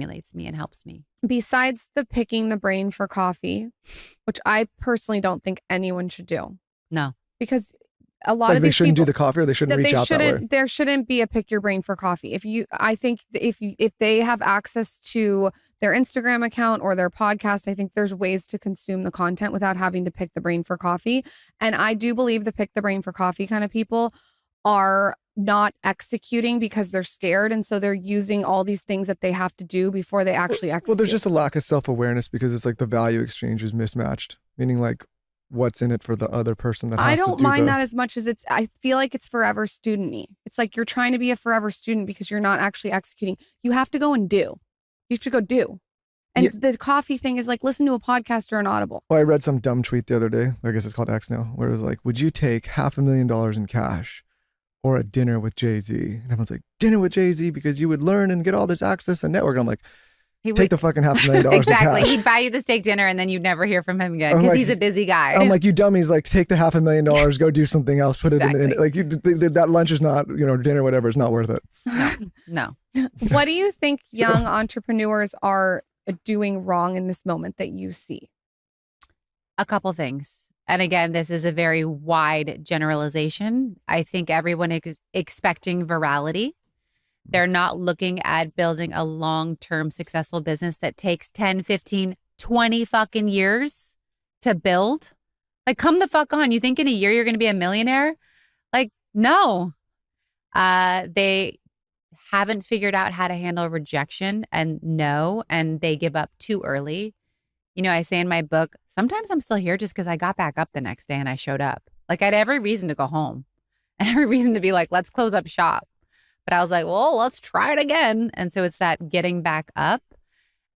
stimulates me and helps me. Besides the picking the brain for coffee, which I personally don't think anyone should do. No. Because a lot Like of they these shouldn't people, do the coffee, or they shouldn't reach out that way. There shouldn't be a pick your brain for coffee. I think if they have access to their Instagram account or their podcast, I think there's ways to consume the content without having to pick the brain for coffee. And I do believe the pick the brain for coffee kind of people are not executing because they're scared. And so they're using all these things that they have to do before they actually execute. Well, there's just a lack of self-awareness because it's like the value exchange is mismatched, meaning like what's in it for the other person that has I to do don't mind that as much as I feel like it's forever student-y. It's like you're trying to be a forever student because you're not actually executing. You have to go and do. You have to go do. And the coffee thing is like, listen to a podcast or an Audible. Well, I read some dumb tweet the other day. I guess it's called X now, where it was like, would you take $500,000 in cash or a dinner with Jay-Z? And everyone's like, dinner with Jay-Z because you would learn and get all this access and network. And I'm like, take the fucking $500,000 exactly. in cash. He'd buy you the steak dinner and then you'd never hear from him again because he's a busy guy. I'm like, you dummies, like take the $500,000, go do something else, put it in like that lunch is not, dinner, whatever, it's not worth it. No. What do you think young entrepreneurs are doing wrong in this moment that you see? A couple things. And again, this is a very wide generalization. I think everyone is expecting virality. They're not looking at building a long-term successful business that takes 10, 15, 20 fucking years to build. Like, come the fuck on. You think in a year you're going to be a millionaire? Like, no. They haven't figured out how to handle rejection and no, and they give up too early. I say in my book, sometimes I'm still here just because I got back up the next day and I showed up. Like, I had every reason to go home and every reason to be like, let's close up shop. But I was like, well, let's try it again. And so it's that getting back up.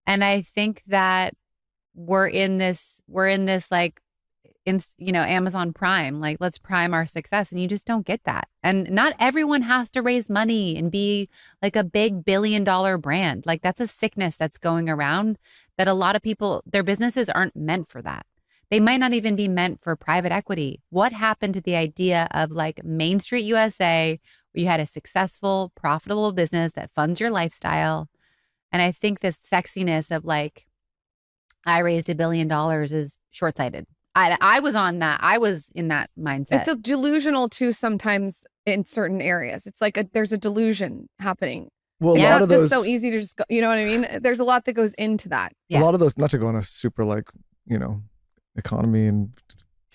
And I think that we're in this like, Amazon Prime, like let's prime our success. And you just don't get that. And not everyone has to raise money and be like a big $1 billion brand. Like that's a sickness that's going around that a lot of people, their businesses aren't meant for that. They might not even be meant for private equity. What happened to the idea of like Main Street USA, where you had a successful, profitable business that funds your lifestyle? And I think this sexiness of like, I raised $1 billion is short-sighted. I was on that. I was in that mindset. It's a delusional too sometimes in certain areas. It's like there's a delusion happening. Well, it's not just so easy to just go, you know what I mean? There's a lot that goes into that. Yeah. A lot of those, not to go on a super like, economy and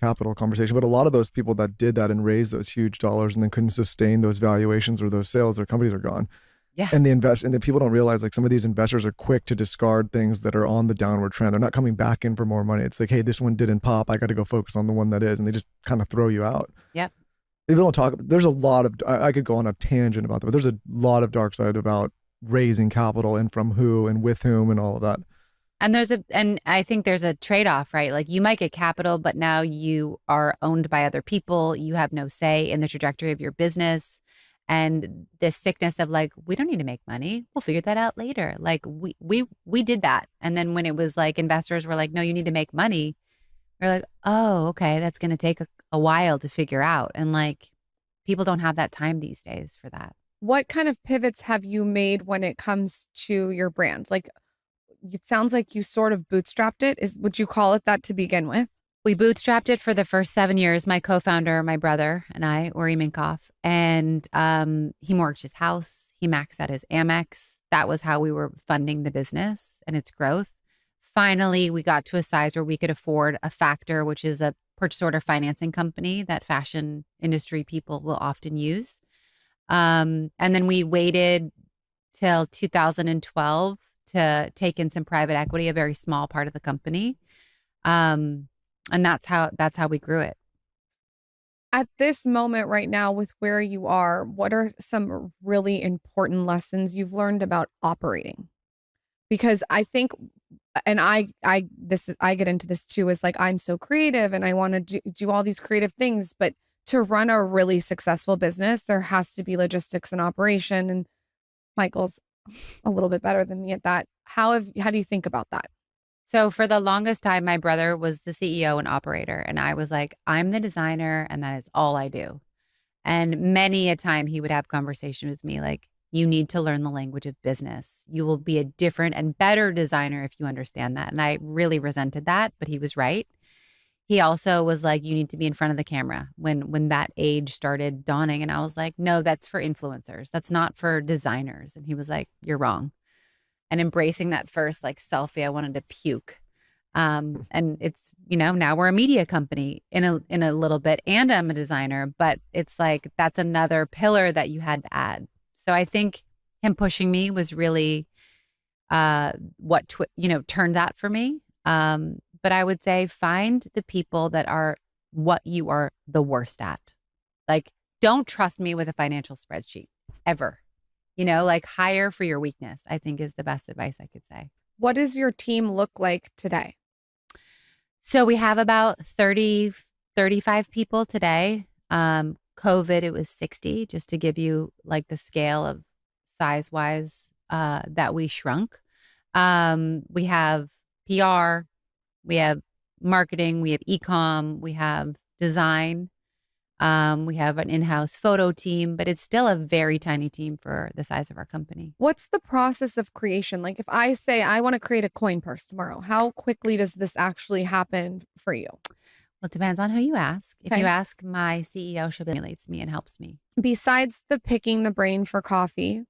capital conversation, but a lot of those people that did that and raised those huge dollars and then couldn't sustain those valuations or those sales, their companies are gone. Yeah. And the people don't realize like some of these investors are quick to discard things that are on the downward trend. They're not coming back in for more money. It's like, hey, this one didn't pop. I got to go focus on the one that is. And they just kind of throw you out. Yep. People don't talk. There's a lot of, I could go on a tangent about that, but there's a lot of dark side about raising capital and from who and with whom and all of that. And I think there's a trade-off, right? Like you might get capital, but now you are owned by other people. You have no say in the trajectory of your business. And this sickness of like, we don't need to make money. We'll figure that out later. Like we did that. And then when it was like investors were like, no, you need to make money. We're like, oh, okay. That's going to take a while to figure out. And like people don't have that time these days for that. What kind of pivots have you made when it comes to your brand? Like it sounds like you sort of bootstrapped it. Would you call it that to begin with? We bootstrapped it for the first 7 years. My co-founder, my brother, and I, Uri Minkoff, and he mortgaged his house. He maxed out his Amex. That was how we were funding the business and its growth. Finally, we got to a size where we could afford a Factor, which is a purchase order financing company that fashion industry people will often use. And then we waited till 2012 to take in some private equity, a very small part of the company. And that's how we grew it. At this moment right now with where you are, what are some really important lessons you've learned about operating? Because I think, and I get into this too, is like, I'm so creative and I want to do all these creative things, but to run a really successful business, there has to be logistics and operation. And Michael's a little bit better than me at that. How do you think about that? So for the longest time, my brother was the CEO and operator. And I was like, I'm the designer and that is all I do. And many a time he would have conversation with me like, You need to learn the language of business. You will be a different and better designer if you understand that. And I really resented that, but he was right. He also was like, you need to be in front of the camera when that age started dawning. And I was like, no, that's for influencers. That's not for designers. And he was like, you're wrong. And embracing that first like selfie, I wanted to puke. And it's, now we're a media company in a little bit, and I'm a designer, but it's like, that's another pillar that you had to add. So I think him pushing me was really, what, turned that for me. But I would say find the people that are what you are the worst at. Like, don't trust me with a financial spreadsheet ever. Like hire for your weakness, I think is the best advice I could say. What does your team look like today? So we have about 30, 35 people today. COVID, it was 60, just to give you like the scale of size wise that we shrunk. We have PR, we have marketing, we have e-com, we have design. We have an in-house photo team, but it's still a very tiny team for the size of our company. What's the process of creation? Like if I say I want to create a coin purse tomorrow, how quickly does this actually happen for you? Well, it depends on who you ask. If Okay. you ask my CEO, she stimulates me and helps me. Besides the picking the brain for coffee,